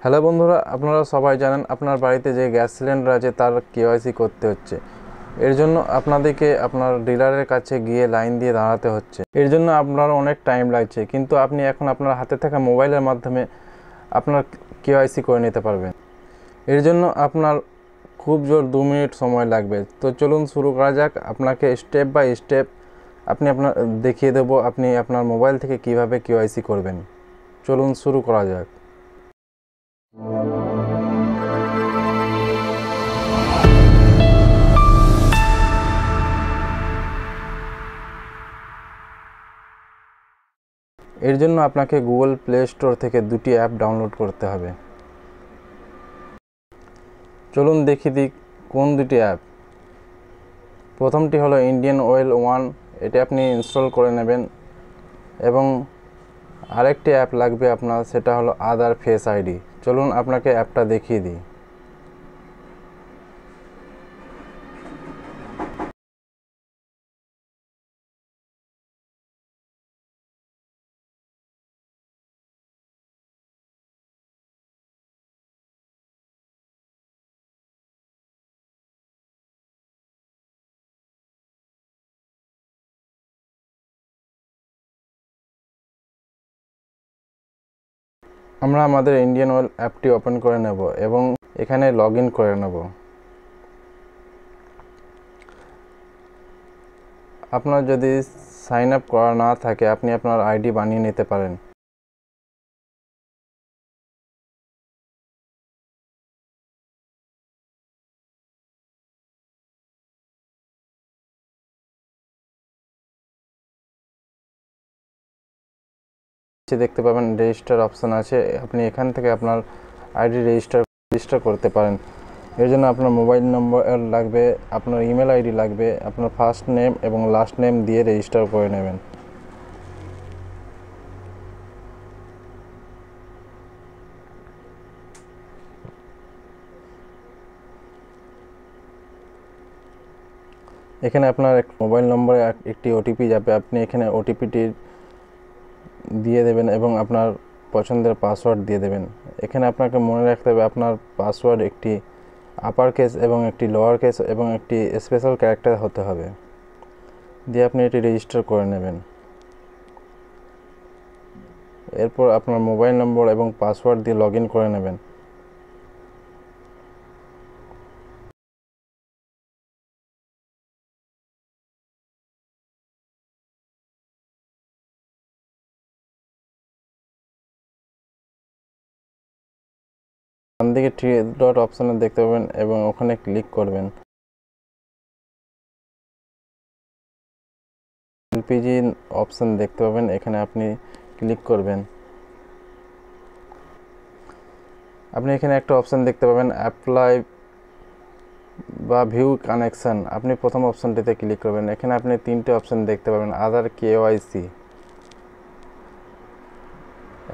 Hello বন্ধুরা, আপনারা সবাই জানেন আপনার বাড়িতে যে গ্যাস সিলিন্ডার আছে তার কেওয়াইসি করতে হচ্ছে। এর জন্য আপনাদেরকে আপনার ডিলারের কাছে গিয়ে লাইন দিয়ে দাঁড়াতে হচ্ছে। এর জন্য আপনার অনেক টাইম লাগছে, কিন্তু আপনি এখন আপনার হাতে থাকা মোবাইলের মাধ্যমে আপনার কেওয়াইসি করে নিতে পারবেন। এর জন্য আপনার খুব জোর 2 মিনিট সময় লাগবে। তো চলুন শুরু করা যাক। আপনাকে স্টেপ বাই স্টেপ আপনার দেখিয়ে দেবো আপনি আপনার মোবাইল থেকে কিভাবে কেওয়াইসি করবেন। চলুন শুরু করা যাক। এর জন্য আপনাকে গুগল প্লে স্টোর থেকে দুটি অ্যাপ ডাউনলোড করতে হবে। চলুন দেখি দিক কোন দুটি অ্যাপ। প্রথমটি হলো ইন্ডিয়ান অয়েল 1, এটি আপনি ইনস্টল করে নেবেন। এবং আরেকটি অ্যাপ লাগবে আপনার, সেটা হলো আদার ফেস আইডি। চলুন আপনাকে অ্যাপটা দেখিয়ে দিই। আমরা আমাদের ইন্ডিয়ান অয়েল অ্যাপটি ওপেন করে নেব এবং এখানে লগ ইন করে নেব। আপনার যদি সাইন আপ করা না থাকে আপনি আপনার আইডি বানিয়ে নিতে পারেন। দেখতে পাবেন রেজিস্টার অপশান আছে, আপনি এখান থেকে আপনার আইডি রেজিস্টার করতে পারেন। এর জন্য আপনার মোবাইল নম্বর লাগবে, আপনার ইমেল আইডি লাগবে, আপনার ফার্স্ট নেম এবং লাস্ট নেম দিয়ে রেজিস্টার করে নেবেন। এখানে আপনার মোবাইল নম্বরে একটি ওটিপি যাবে, আপনি এখানে ওটিপিটি দিয়ে দেবেন এবং আপনার পছন্দের পাসওয়ার্ড দিয়ে দেবেন। এখানে আপনাকে মনে রাখতে হবে আপনার পাসওয়ার্ড একটি আপার কেস এবং একটি লোয়ার কেস এবং একটি স্পেশাল ক্যারেক্টার হতে হবে। দিয়ে আপনি এটি রেজিস্টার করে নেবেন। এরপর আপনার মোবাইল নম্বর এবং পাসওয়ার্ড দিয়ে লগ ইন করে নেবেন। ডান দিকে থ্রি ডট অপশানে দেখতে পাবেন এবং ওখানে ক্লিক করবেন। এলপিজি অপশান দেখতে পাবেন, এখানে আপনি ক্লিক করবেন। আপনি এখানে একটা অপশান দেখতে পাবেন অ্যাপ্লাই বা ভিউ কানেকশান, আপনি প্রথম অপশানটিতে ক্লিক করবেন। এখানে আপনি 3টে অপশান দেখতে পাবেন, আদার কেওয়াইসি,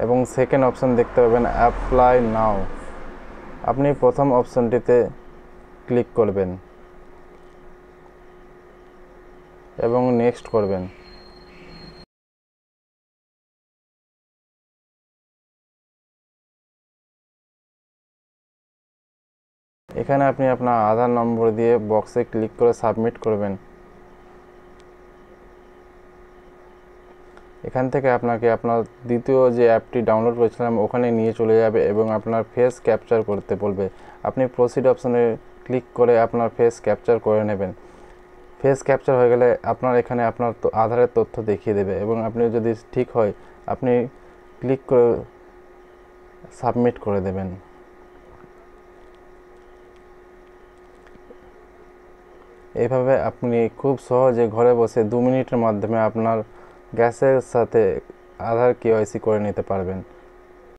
এবং সেকেন্ড অপশান দেখতে পাবেন অ্যাপ্লাই নাও। আপনি প্রথম অপশানটিতে ক্লিক করবেন এবং নেক্সট করবেন। এখানে আপনি আপনার আধার নম্বর দিয়ে বক্সে ক্লিক করে সাবমিট করবেন। এখান থেকে আপনাকে আপনার দ্বিতীয় যে অ্যাপটি ডাউনলোড করেছিলাম ওখানে নিয়ে চলে যাবে এবং আপনার ফেস ক্যাপচার করতে বলবে। আপনি প্রসিড অপশানে ক্লিক করে আপনার ফেস ক্যাপচার করে নেবেন। ফেস ক্যাপচার হয়ে গেলে আপনার এখানে আপনার আধারের তথ্য দেখিয়ে দেবে এবং আপনি যদি ঠিক হয় আপনি ক্লিক করে সাবমিট করে দেবেন। এইভাবে আপনি খুব সহজে ঘরে বসে 2 মিনিটের মাধ্যমে আপনার গ্যাসের সাথে আধার কেওয়াইসি করে নিতে পারবেন।